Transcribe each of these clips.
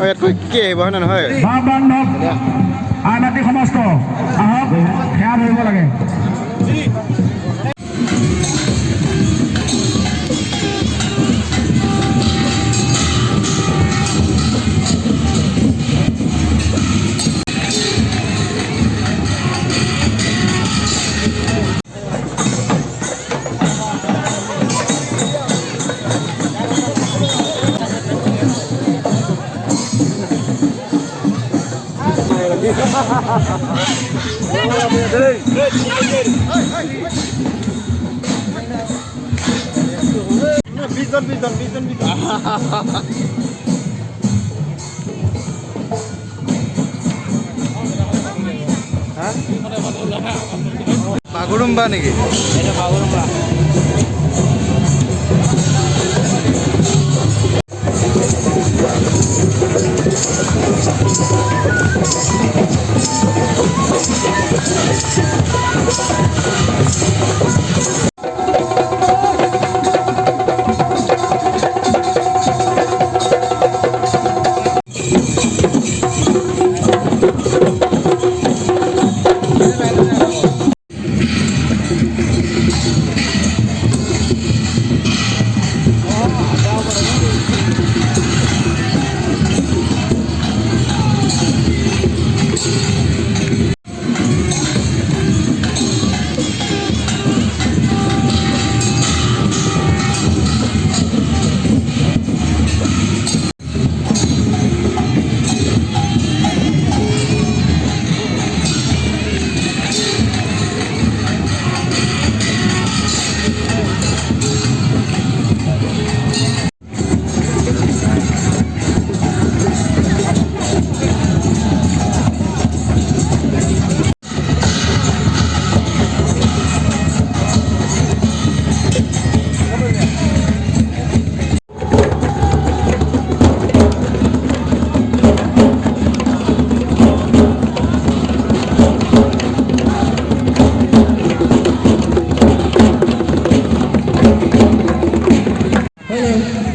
ইয়াতকৈ কি আহিব হয় নে নহয়? বান্ধৱ আইমাতৃ সমস্ত আহক, সেৱা ধৰিব লাগে। বাগুৰুম্বা নেকি?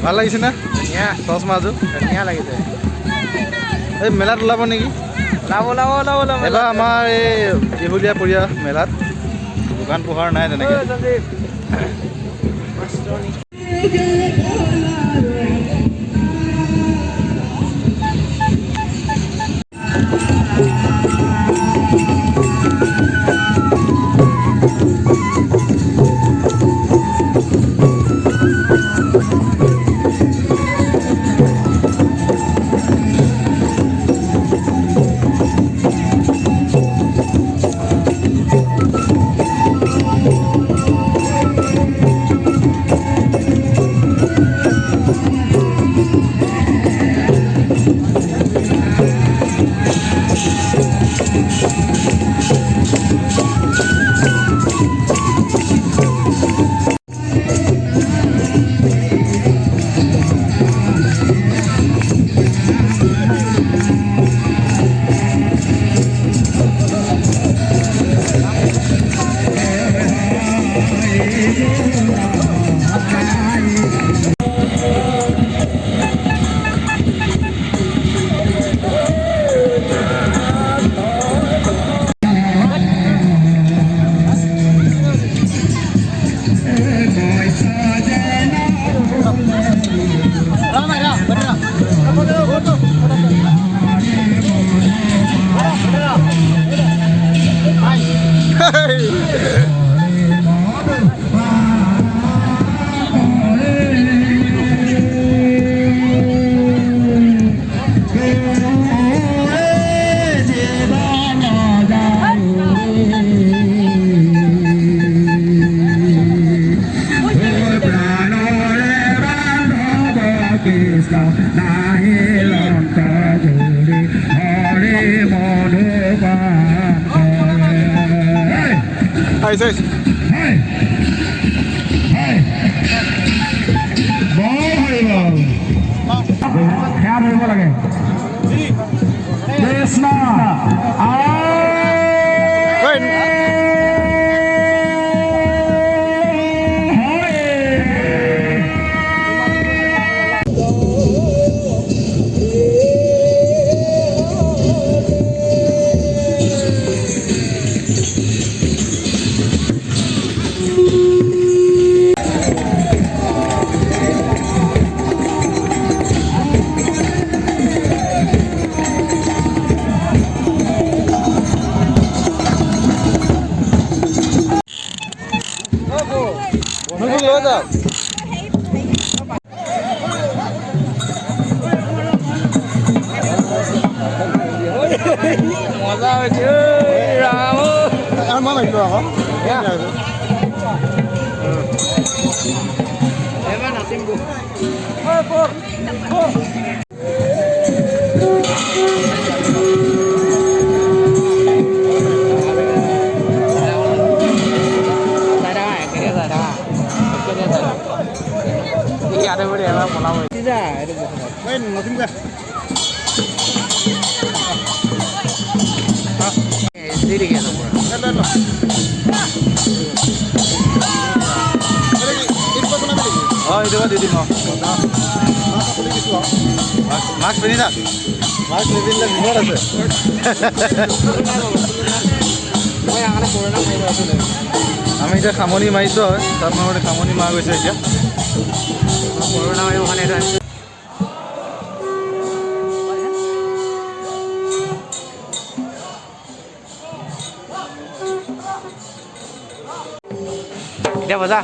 ভাল লাগিছে না? চচমাযোৰ ধুনীয়া লাগিছে। এই মেলাত ওলাব নেকি? ওলাব এবাৰ আমাৰ এই ইহুলীয়া পৰিয়া মেলাত দোকান পোহাৰ নাই তেনেকৈ। Ahí, ahí. সেয়া ধৰিব লাগে। Krishna Evan nasim bu. Ada boleh apa pulau tidak itu main nasim kah sendiri gitu ada loh Oh, itu di mau. Mas pindah. Mas pindah di luar aja. oh yang ada corona main itu deh আমি এতিয়া খামনি মাৰিছোঁ হয় তাত মানে খামনি মৰা গৈছে এতিয়া corona main ওখানে এটা dia basa